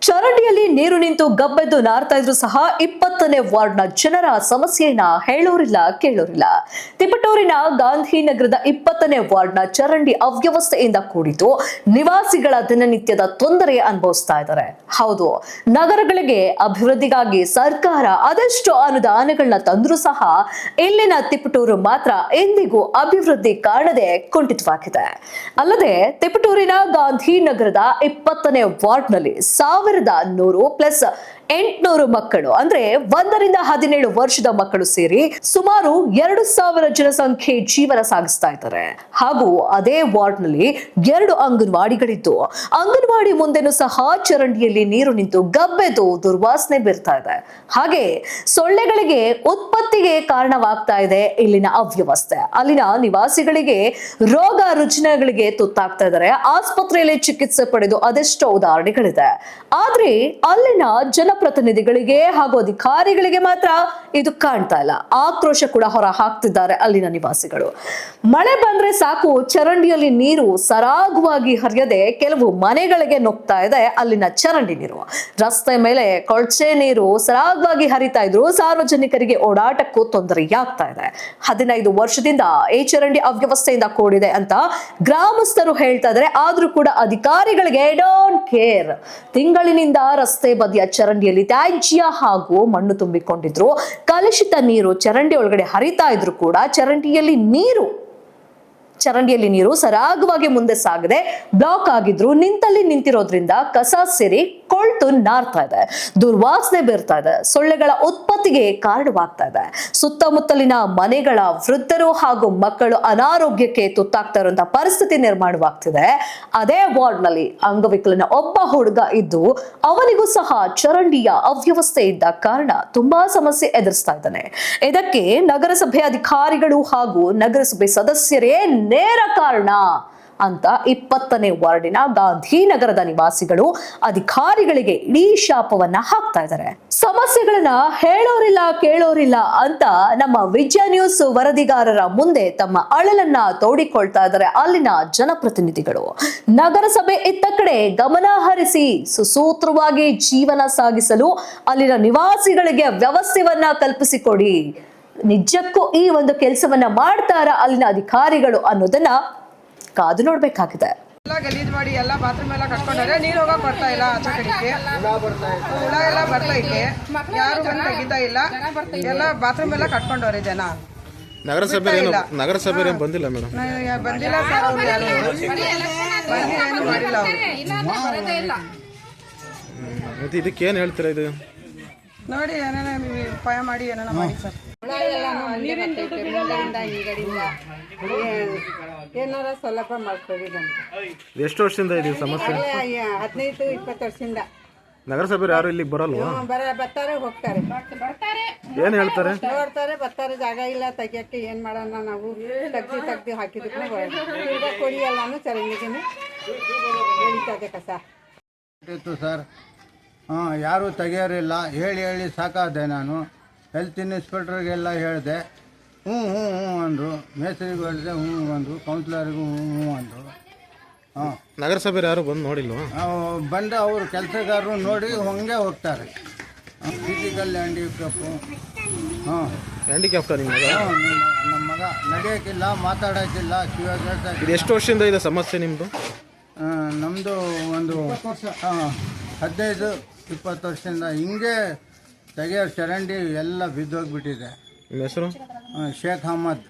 ಚರಂಡಿಯಲ್ಲಿ ನೀರು ನಿಂತು ಗಬ್ಬೆದ್ದು ನಾರ್ತಾ ಇದ್ರು ಸಹ 20ನೇ ವಾರ್ಡ್ನ ಜನರ ಸಮಸ್ಯೆಯನ್ನ ಹೇಳೋರಿಲ್ಲ ಕೇಳೋರಿಲ್ಲ. ತಿಪಟೂರಿನ ಗಾಂಧಿನಗರದ 20ನೇ ವಾರ್ಡ್ನ ಚರಂಡಿ ಅವ್ಯವಸ್ಥೆಯಿಂದ ಕೂಡಿತು ನಿವಾಸಿಗಳ ದಿನನಿತ್ಯದ ತೊಂದರೆ ಅನುಭವಿಸ್ತಾ ಇದ್ದಾರೆ. ಹೌದು, ನಗರಗಳಿಗೆ ಅಭಿವೃದ್ಧಿಗಾಗಿ ಸರ್ಕಾರ ಅದೆಷ್ಟು ಅನುದಾನಗಳನ್ನ ತಂದ್ರೂ ಸಹ ಇಲ್ಲಿನ ತಿಪಟೂರು ಮಾತ್ರ ಎಂದಿಗೂ ಅಭಿವೃದ್ಧಿ ಕಾಣದೆ ಕುಂಠಿತವಾಗಿದೆ. ಅಲ್ಲದೆ ತಿಪಟೂರಿನ ಗಾಂಧಿನಗರದ 20ನೇ ವಾರ್ಡ್ನಲ್ಲಿ 1100 ಪ್ಲಸ್ 800 ಮಕ್ಕಳು ಅಂದ್ರೆ 1 ರಿಂದ 17 ವರ್ಷದ ಮಕ್ಕಳು ಸೇರಿ ಸುಮಾರು 2000 ಜನಸಂಖ್ಯೆ ಜೀವನ ಸಾಗಿಸ್ತಾ ಇದ್ದಾರೆ. ಹಾಗೂ ಅದೇ ವಾರ್ಡ್ ನಲ್ಲಿ 2 ಅಂಗನವಾಡಿಗಳಿದ್ದು ಅಂಗನವಾಡಿ ಮುಂದೆನೂ ಸಹ ಚರಂಡಿಯಲ್ಲಿ ನೀರು ನಿಂತು ಗಬ್ಬೆದು ದುರ್ವಾಸನೆ ಬೀರ್ತಾ ಇದೆ. ಹಾಗೆ ಸೊಳ್ಳೆಗಳಿಗೆ ಉತ್ಪತ್ತಿಗೆ ಕಾರಣವಾಗ್ತಾ ಇದೆ ಇಲ್ಲಿನ ಅವ್ಯವಸ್ಥೆ. ಅಲ್ಲಿನ ನಿವಾಸಿಗಳಿಗೆ ರೋಗ ರುಜಿನಗಳಿಗೆ ತುತ್ತಾಗ್ತಾ ಇದ್ದಾರೆ. ಆಸ್ಪತ್ರೆಯಲ್ಲಿ ಚಿಕಿತ್ಸೆ ಪಡೆದು ಅದೆಷ್ಟೋ ಉದಾಹರಣೆಗಳಿದೆ. ಆದ್ರೆ ಅಲ್ಲಿನ ಜನಪ್ರತಿನಿಧಿಗಳಿಗೆ ಹಾಗೂ ಅಧಿಕಾರಿಗಳಿಗೆ ಮಾತ್ರ ಇದು ಕಾಣ್ತಾ ಇಲ್ಲ. ಆಕ್ರೋಶ ಕೂಡ ಹೊರ ಹಾಕ್ತಿದ್ದಾರೆ ಅಲ್ಲಿನ ನಿವಾಸಿಗಳು. ಮಳೆ ಬಂದ್ರೆ ಸಾಕು ಚರಂಡಿಯಲ್ಲಿ ನೀರು ಸರಾಗವಾಗಿ ಹರಿಯದೆ ಕೆಲವು ಮನೆಗಳಿಗೆ ನುಗ್ತಾ ಇದೆ ಅಲ್ಲಿನ ಚರಂಡಿ ನೀರು. ರಸ್ತೆ ಮೇಲೆ ಕೊಳಚೆ ನೀರು ಸರಾಗವಾಗಿ ಹರಿತಾ ಇದ್ರು ಸಾರ್ವಜನಿಕರಿಗೆ ಓಡಾಟಕ್ಕೂ ತೊಂದರೆಯಾಗ್ತಾ ಇದೆ. 15 ವರ್ಷದಿಂದ ಈ ಚರಂಡಿ ಅವ್ಯವಸ್ಥೆಯಿಂದ ಕೂಡಿದೆ ಅಂತ ಗ್ರಾಮಸ್ಥರು ಹೇಳ್ತಾ ಇದ್ದಾರೆ. ಆದ್ರೂ ಕೂಡ ಅಧಿಕಾರಿಗಳಿಗೆ ಡೋಂಟ್ ಕೇರ್. ತಿಂಗಳಿನಿಂದ ರಸ್ತೆ ಬದಿಯ ಚರಂಡಿಯಲ್ಲಿ ತ್ಯಾಜ್ಯ ಹಾಗೂ ಮಣ್ಣು ತುಂಬಿಕೊಂಡಿದ್ರು. ಕಲುಷಿತ ನೀರು ಚರಂಡಿ ಒಳಗಡೆ ಹರಿತಾ ಇದ್ರು ಕೂಡ ಚರಂಡಿಯಲ್ಲಿ ನೀರು ಸರಾಗವಾಗಿ ಮುಂದೆ ಸಾಗದೆ ಬ್ಲಾಕ್ ಆಗಿದ್ರು. ನಿಂತಿರೋದ್ರಿಂದ ಕಸ ಸೇರಿ ಕೊಳ್ತು ನಾರ್ತಾ ಇದೆ, ದುರ್ವಾಸನೆ ಬೀರ್ತಾ ಇದೆ, ಸೊಳ್ಳೆಗಳ ಉತ್ಪತ್ತಿಗೆ ಕಾರಣವಾಗ್ತಾ ಇದೆ. ಸುತ್ತಮುತ್ತಲಿನ ಮನೆಗಳ ವೃದ್ಧರು ಹಾಗೂ ಮಕ್ಕಳು ಅನಾರೋಗ್ಯಕ್ಕೆ ತುತ್ತಾಗ್ತಾ ಇರುವಂತಹ ಪರಿಸ್ಥಿತಿ ನಿರ್ಮಾಣವಾಗ್ತಿದೆ. ಅದೇ ವಾರ್ಡ್ ನಲ್ಲಿ ಅಂಗವಿಕಲನ ಒಬ್ಬ ಹುಡುಗ ಇದ್ದು ಅವನಿಗೂ ಸಹ ಚರಂಡಿಯ ಅವ್ಯವಸ್ಥೆ ಇದ್ದ ಕಾರಣ ತುಂಬಾ ಸಮಸ್ಯೆ ಎದುರಿಸ್ತಾ ಇದ್ದಾನೆ. ಇದಕ್ಕೆ ನಗರಸಭೆ ಅಧಿಕಾರಿಗಳು ಹಾಗೂ ನಗರಸಭೆ ಸದಸ್ಯರೇ ನೇರ ಕಾರಣ ಅಂತ 20ನೇ ವಾರ್ಡಿನ ಗಾಂಧಿನಗರದ ನಿವಾಸಿಗಳು ಅಧಿಕಾರಿಗಳಿಗೆ ಇಡೀ ಶಾಪವನ್ನ ಹಾಕ್ತಾ ಇದ್ದಾರೆ. ಸಮಸ್ಯೆಗಳನ್ನ ಹೇಳೋರಿಲ್ಲ ಕೇಳೋರಿಲ್ಲ ಅಂತ ನಮ್ಮ ವಿಜಯ ನ್ಯೂಸ್ ವರದಿಗಾರರ ಮುಂದೆ ತಮ್ಮ ಅಳಲನ್ನ ತೋಡಿಕೊಳ್ತಾ ಇದ್ದಾರೆ ಅಲ್ಲಿನ ಜನಪ್ರತಿನಿಧಿಗಳು. ನಗರಸಭೆ ಇತ್ತ ಕಡೆ ಗಮನ ಹರಿಸಿ ಸುಸೂತ್ರವಾಗಿ ಜೀವನ ಸಾಗಿಸಲು ಅಲ್ಲಿನ ನಿವಾಸಿಗಳಿಗೆ ವ್ಯವಸ್ಥೆಯನ್ನ ಕಲ್ಪಿಸಿಕೊಡಿ. ನಿಜಕ್ಕೂ ಈ ಒಂದು ಕೆಲಸವನ್ನ ಮಾಡ್ತಾರ ಅಲ್ಲಿನ ಅಧಿಕಾರಿಗಳು ಅನ್ನೋದನ್ನ ಕಾದು ನೋಡ್ಬೇಕಾಗಿದೆ. ಎಲ್ಲ ಗಲೀಜ್ ಮಾಡಿ ಎಲ್ಲ ಬಾತ್ರೂಮ್ ಎಲ್ಲ ಕಟ್ಕೊಂಡ್ರೆ ನೀರು ಹೋಗಕ್ ಬರ್ತಾ ಇಲ್ಲ. ಆಚೆ ಕಡೆಗೆ ಹುಳ ಎಲ್ಲ ಬರ್ತಾ ಇದೆ, ಯಾರು ಬಂದು ತೆಗಿತಾ ಇಲ್ಲ. ಎಲ್ಲ ಬಾತ್ರೂಮ್ ಎಲ್ಲ ಕಟ್ಕೊಂಡವ್ರೆ ಜನ. ನಗರಸಭೆ ಬಂದಿಲ್ಲ ಮೇಡಮ್? ಬಂದಿಲ್ಲ ಸರ್, ಅವ್ರು ಯಾರು ಬಂದು ಏನು ಮಾಡಿಲ್ಲ ಅವರು. ಇದಕ್ಕೇನು ಹೇಳ್ತೀರಾ? ಇದು ನೋಡಿ ಏನೇನ ಉಪಾಯ ಮಾಡಿ ಏನೇನ ಮಾಡಿ ಸರ್. ಏನಾರ ಸೌಲಭ್ಯ ಮಾಡ್ಕೊಡಿ. ಎಷ್ಟು ವರ್ಷದಿಂದ ಇದೆ ಸಮಸ್ಯೆ? 15-20 ವರ್ಷದಿಂದ. ನಗರಸಭೆ ಯಾರು ಇಲ್ಲಿಗೆ ಬರಲ್ವಾ? ಬರ್ತಾರೆ ಹೋಗ್ತಾರೆ, ಏನ್ ಹೇಳ್ತಾರೆ? ನೋಡ್ತಾರೆ ಬರ್ತಾರೆ. ಜಾಗ ಇಲ್ಲ ತೆಗಿಯಕ್ಕೆ ಏನ್ ಮಾಡೋಣ ನಾವು? ತೆಗ್ದು ಹಾಕಿದ್ರು ಕೊಡಿ ಎಲ್ಲಾನು ಚರಂಡಿಗೆ ಎಳಿತದೆ ಕಸ ಇತ್ತು ಸರ್. ಯಾರು ತೆಗಿಯೋರಿಲ್ಲ. ಹೇಳಿ ಸಾಕಾದೆ. ನಾನು ಹೆಲ್ತ್ ಇನ್ಸ್ಪೆಕ್ಟರ್ಗೆಲ್ಲ ಹೇಳಿದೆ, ಹ್ಞೂ ಅಂದರು. ಮೇಸ್ತ್ರಿಗೂ ಹೇಳಿದೆ, ಹ್ಞೂ ಅಂದರು. ಕೌನ್ಸಿಲರ್ಗೂ ಹ್ಞೂ ಅಂದರು. ನಗರಸಭೆ ಯಾರು ಬಂದು ನೋಡಿಲ್ವಾ? ಬಂದು ಅವರು ಕೆಲಸಗಾರರು ನೋಡಿ ಹಂಗೆ ಹೋಗ್ತಾರೆ. Physical handicap. ಹ್ಯಾಂಡಿಕ್ಯಾಪ್ಟ ನಿಮ್ಮ ನಮ್ಮ ಮಗ ನಡೆಯೋಕ್ಕಿಲ್ಲ, ಮಾತಾಡೋಕ್ಕಿಲ್ಲ, ಕಿವಾಗ. ಇದು ಎಷ್ಟು ವರ್ಷದಿಂದ ಇದೆ ಸಮಸ್ಯೆ ನಿಮ್ಮದು? ನಮ್ಮದು ಒಂದು 15-20 ವರ್ಷದಿಂದ ಹಿಂಗೆ ತೆಗೆಯೋ ಚರಂಡಿ ಎಲ್ಲ ಬಿದ್ದೋಗ್ಬಿಟ್ಟಿದೆ. ನಿಮ್ಮ ಹೆಸರು? ಶೇಖ್ ಅಹಮದ್.